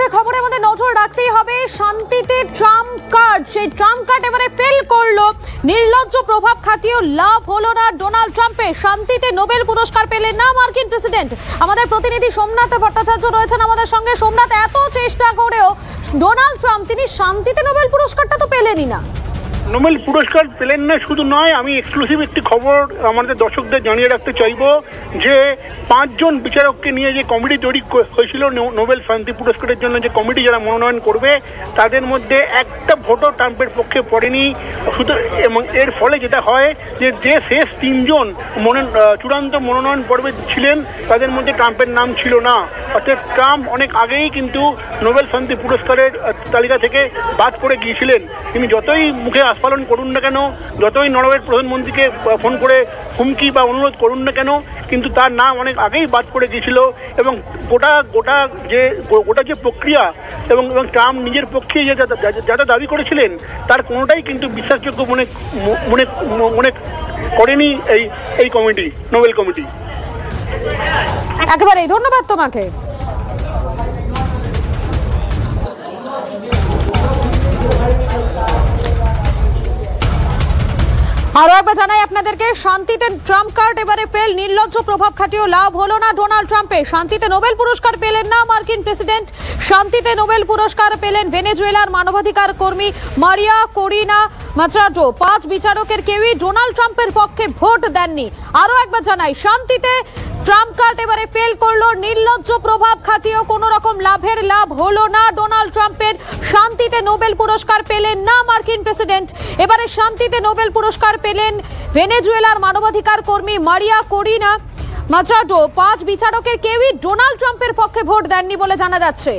পরের খবরে আমাদের নজর রাখতেই হবে। শান্তিতে ট্রাম্প কার্ড, সেই ট্রাম্প কার্ড এবারে ফেল করলো। নির্লজ্জ প্রভাব খাটিয়েও লাভ হলো না ডোনাল্ড ট্রাম্পের। শান্তিতে নোবেল পুরস্কার পেলেন না মার্কিন প্রেসিডেন্ট। আমাদের প্রতিনিধি সোমনাথ ভট্টাচার্য রয়েছেন আমাদের সঙ্গে। সোমনাথ, এত চেষ্টা করেও ডোনাল্ড ট্রাম্প তিনি শান্তিতে নোবেল পুরস্কারটা তো পেলেনই না। নোবেল পুরস্কার পেলেন না শুধু নয়, আমি এক্সক্লুসিভ একটি খবর আমাদের দর্শকদের জানিয়ে রাখতে চাইবো যে 5 জন বিচারককে নিয়ে যে কমিটি তৈরি হয়েছিল নোবেল শান্তি পুরস্কারের জন্য, যে কমিটি যারা মনোনয়ন করবে, তাদের মধ্যে একটা ভোটও ট্রাম্পের পক্ষে পড়েনি। এবং এর ফলে যেটা হয় যে শেষ 3 জন চূড়ান্ত মনোনয়ন পর্বে ছিলেন, তাদের মধ্যে ট্রাম্পের নাম ছিল না। অর্থাৎ ট্রাম্প অনেক আগেই কিন্তু নোবেল শান্তি পুরস্কারের তালিকা থেকে বাদ পড়ে গিয়েছিলেন। তিনি যতই মুখে আস্ফালন করুন না কেন, যতই নরওয়ের প্রধানমন্ত্রীকে ফোন করে হুমকি বা অনুরোধ করুন না কেন, কিন্তু তার নাম অনেক আগেই বাদ পড়ে গিয়েছিল। এবং গোটা যে প্রক্রিয়া এবং ট্রাম্প নিজের পক্ষে যারা দাবি করেছিলেন, তার কোনোটাই কিন্তু বিশ্বাসযোগ্য মনে করেনি এই কমিটি, নোবেল কমিটি। একেবারেই ধন্যবাদ তোমাকে। আরো একবার জানাই আপনাদেরকে, শান্তিতে ট্রাম্প কার্ড এবারে ফেল। নির্লজ্জ প্রভাব খাটিয়েও লাভ হলো না ডোনাল্ড ট্রাম্পের। শান্তিতে নোবেল পুরস্কার পেলেন না মার্কিন প্রেসিডেন্ট। শান্তিতে নোবেল পুরস্কার পেলেন ভেনেজুয়েলার মানবাধিকার কর্মী মারিয়া করিনা মাচাডো। 5 বিচারকের কেউই ডোনাল্ড ট্রাম্পের পক্ষে ভোট দেননি। আরো একবার জানাই, শান্তিতে ট্রাম্প কার্ড এবারে ফেল করলো। নির্লজ্জ প্রভাব খাটিয়েও কোনো রকম লাভ হলো না ডোনাল্ড ট্রাম্পের। শান্তিতে নোবেল পুরস্কার পেলেন না মার্কিন প্রেসিডেন্ট। এবারে শান্তিতে নোবেল পুরস্কার পেলেন ভেনেজুয়েলার মানবাধিকার কর্মী মারিয়া করিনা মাচাডো। 5 বিচারকের কেউই ডোনাল্ড ট্রাম্পের পক্ষে ভোট দেননি বলে জানা যাচ্ছে।